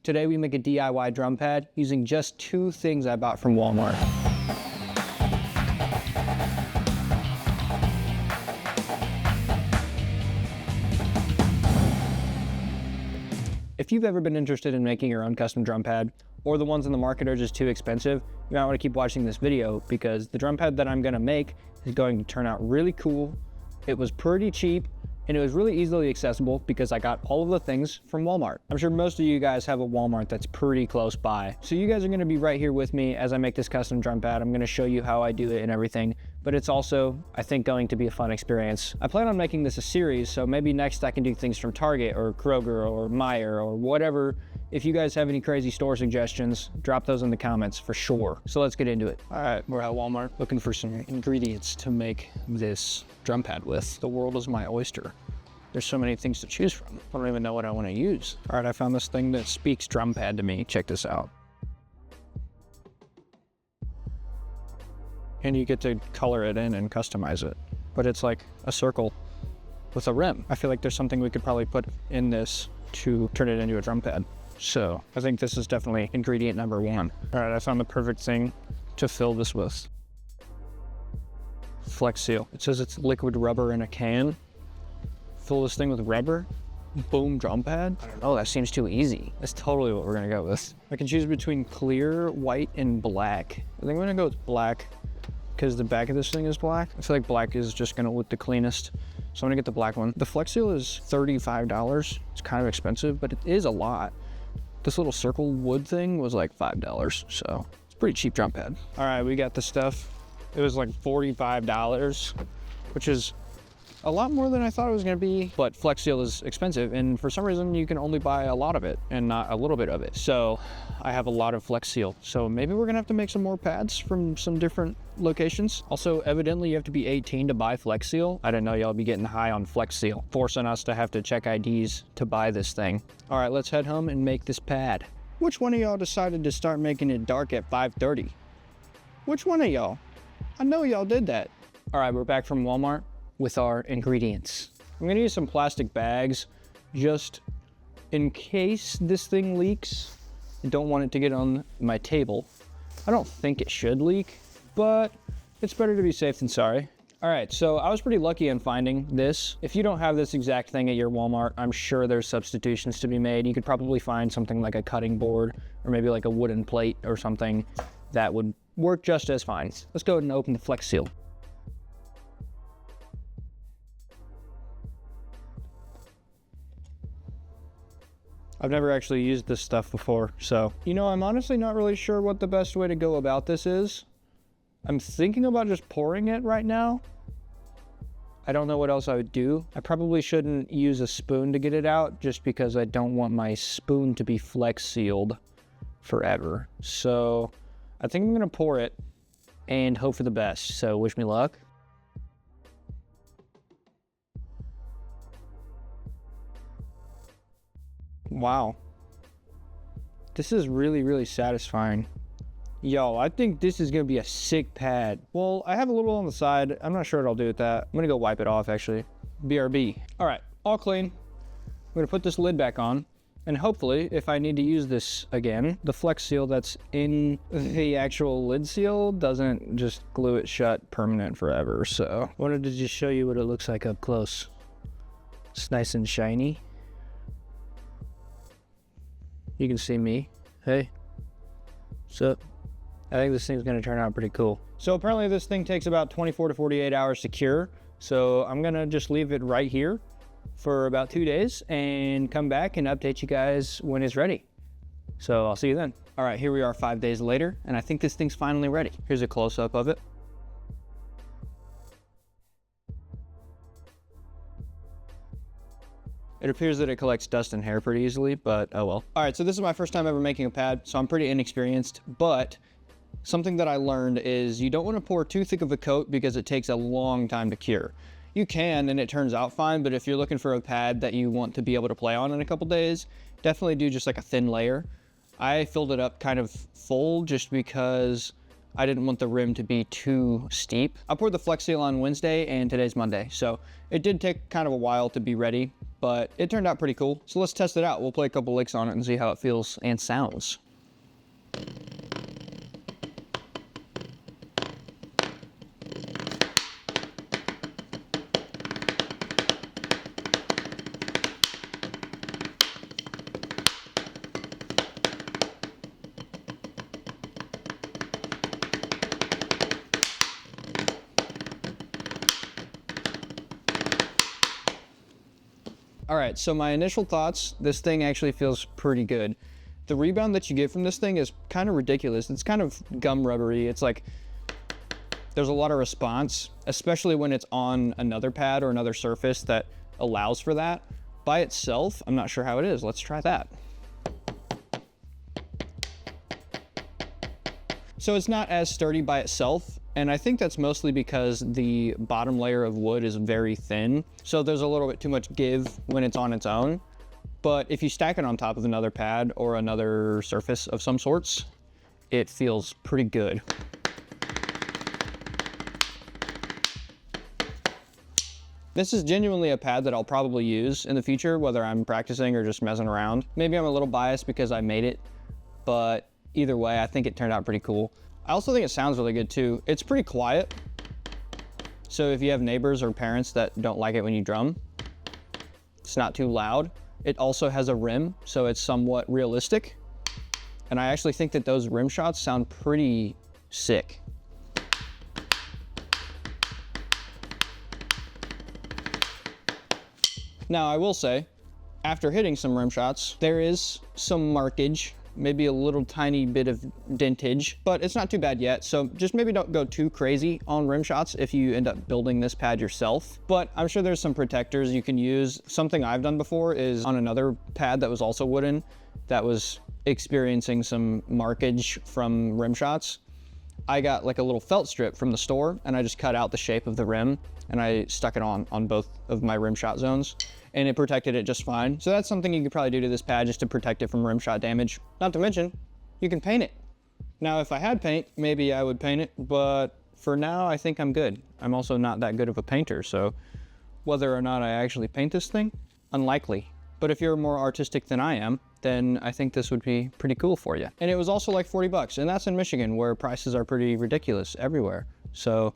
Today we make a DIY drum pad using just 2 things I bought from Walmart. If you've ever been interested in making your own custom drum pad, or the ones in the market are just too expensive, you might want to keep watching this video because the drum pad that I'm going to make is going to turn out really cool. It was pretty cheap and it was really easily accessible because I got all of the things from Walmart. I'm sure most of you guys have a Walmart that's pretty close by. So you guys are going to be right here with me as I make this custom drum pad. I'm going to show you how I do it and everything, but it's also, I think, going to be a fun experience. I plan on making this a series, so maybe next I can do things from Target or Kroger or Meijer or whatever. If you guys have any crazy store suggestions, drop those in the comments for sure. So let's get into it. All right, we're at Walmart looking for some ingredients to make this drum pad with. The world is my oyster. There's so many things to choose from. I don't even know what I want to use. All right, I found this thing that speaks drum pad to me. Check this out. And you get to color it in and customize it. But it's like a circle with a rim. I feel like there's something we could probably put in this to turn it into a drum pad. So I think this is definitely ingredient number 1. All right, I found the perfect thing to fill this with. Flex Seal. It says it's liquid rubber in a can. Fill this thing with rubber. Boom, drum pad. I don't know, that seems too easy. That's totally what we're gonna go with. I can choose between clear, white, and black. I think I'm gonna go with black because the back of this thing is black. I feel like black is just gonna look the cleanest. So I'm gonna get the black one. The Flex Seal is $35. It's kind of expensive, but it is a lot. This little circle wood thing was like $5, so it's a pretty cheap drum pad. All right, we got the stuff. It was like $45, which is a lot more than I thought it was gonna be, but Flex Seal is expensive, and for some reason you can only buy a lot of it and not a little bit of it. So I have a lot of Flex Seal. So maybe we're gonna have to make some more pads from some different locations. Also, evidently you have to be 18 to buy Flex Seal. I didn't know y'all be getting high on Flex Seal, forcing us to have to check IDs to buy this thing. All right, let's head home and make this pad. Which one of y'all decided to start making it dark at 5:30? Which one of y'all? I know y'all did that. All right, we're back from Walmart with our ingredients. I'm gonna use some plastic bags just in case this thing leaks. I don't want it to get on my table. I don't think it should leak, but it's better to be safe than sorry. All right, so I was pretty lucky in finding this. If you don't have this exact thing at your Walmart, I'm sure there's substitutions to be made. You could probably find something like a cutting board or maybe like a wooden plate or something that would work just as fine. Let's go ahead and open the Flex Seal. I've never actually used this stuff before, so. You know, I'm honestly not really sure what the best way to go about this is. I'm thinking about just pouring it right now. I don't know what else I would do. I probably shouldn't use a spoon to get it out just because I don't want my spoon to be Flex Sealed forever. So I think I'm gonna pour it and hope for the best. So wish me luck. Wow, this is really, really satisfying. Yo, I think this is gonna be a sick pad. Well, I have a little on the side. I'm not sure what I'll do with that. I'm gonna go wipe it off actually. BRB. All right, all clean. I'm gonna put this lid back on and hopefully if I need to use this again, the Flex Seal that's in the actual lid seal doesn't just glue it shut permanent forever. So I wanted to just show you what it looks like up close. It's nice and shiny. You can see me. Hey, what's up? I think this thing's gonna turn out pretty cool. So apparently this thing takes about 24 to 48 hours to cure. So I'm gonna just leave it right here for about 2 days and come back and update you guys when it's ready. So I'll see you then. All right, here we are 5 days later, and I think this thing's finally ready. Here's a close-up of it. It appears that it collects dust and hair pretty easily, but oh well. All right, so this is my first time ever making a pad, so I'm pretty inexperienced, but something that I learned is you don't want to pour too thick of a coat because it takes a long time to cure. You can, and it turns out fine, but if you're looking for a pad that you want to be able to play on in a couple days, definitely do just like a thin layer. I filled it up kind of full just because I didn't want the rim to be too steep. I poured the Flex Seal on Wednesday and today's Monday, so it did take kind of a while to be ready, but it turned out pretty cool. So let's test it out. We'll play a couple licks on it and see how it feels and sounds. All right, so my initial thoughts, this thing actually feels pretty good. The rebound that you get from this thing is kind of ridiculous. It's kind of gum rubbery. It's like, there's a lot of response, especially when it's on another pad or another surface that allows for that. By itself, I'm not sure how it is. Let's try that. So it's not as sturdy by itself, and I think that's mostly because the bottom layer of wood is very thin, so there's a little bit too much give when it's on its own. But if you stack it on top of another pad or another surface of some sorts, it feels pretty good. This is genuinely a pad that I'll probably use in the future, whether I'm practicing or just messing around. Maybe I'm a little biased because I made it, but either way, I think it turned out pretty cool. I also think it sounds really good too. It's pretty quiet. So if you have neighbors or parents that don't like it when you drum, it's not too loud. It also has a rim, so it's somewhat realistic. And I actually think that those rim shots sound pretty sick. Now I will say, after hitting some rim shots, there is some markage, maybe a little tiny bit of dentage, but it's not too bad yet. So just maybe don't go too crazy on rim shots if you end up building this pad yourself. But I'm sure there's some protectors you can use. Something I've done before is on another pad that was also wooden, that was experiencing some markage from rim shots. I got like a little felt strip from the store and I just cut out the shape of the rim and I stuck it on both of my rim shot zones, and it protected it just fine. So that's something you could probably do to this pad just to protect it from rim shot damage. Not to mention, you can paint it. Now, if I had paint, maybe I would paint it, but for now, I think I'm good. I'm also not that good of a painter, so whether or not I actually paint this thing, unlikely. But if you're more artistic than I am, then I think this would be pretty cool for you. And it was also like 40 bucks, and that's in Michigan, where prices are pretty ridiculous everywhere. So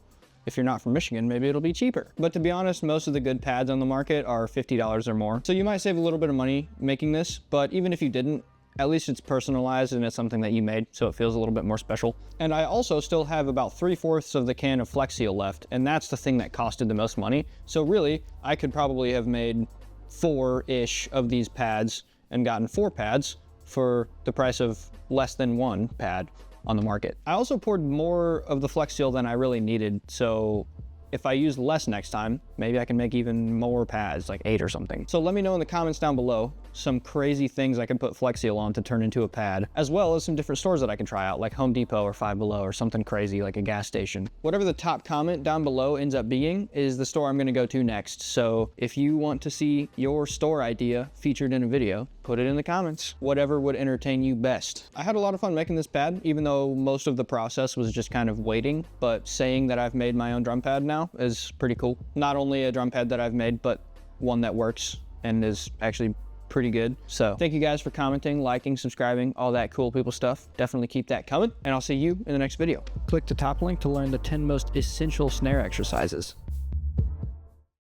if you're not from Michigan, maybe it'll be cheaper. But to be honest, most of the good pads on the market are $50 or more. So you might save a little bit of money making this, but even if you didn't, at least it's personalized and it's something that you made, so it feels a little bit more special. And I also still have about 3/4 of the can of Flex Seal left, and that's the thing that costed the most money. So really, I could probably have made 4-ish of these pads and gotten 4 pads for the price of less than 1 pad on the market. I also poured more of the Flex Seal than I really needed, so if I use less next time, maybe I can make even more pads, like 8 or something. So let me know in the comments down below some crazy things I can put Flex Seal on to turn into a pad, as well as some different stores that I can try out, like Home Depot or Five Below or something crazy like a gas station. Whatever the top comment down below ends up being is the store I'm gonna go to next. So if you want to see your store idea featured in a video, put it in the comments. Whatever would entertain you best. I had a lot of fun making this pad, even though most of the process was just kind of waiting, but saying that I've made my own drum pad now is pretty cool. Not only a drum pad that I've made, but one that works and is actually pretty good. So thank you guys for commenting, liking, subscribing, all that cool people stuff. Definitely keep that coming, and I'll see you in the next video. Click the top link to learn the 10 most essential snare exercises.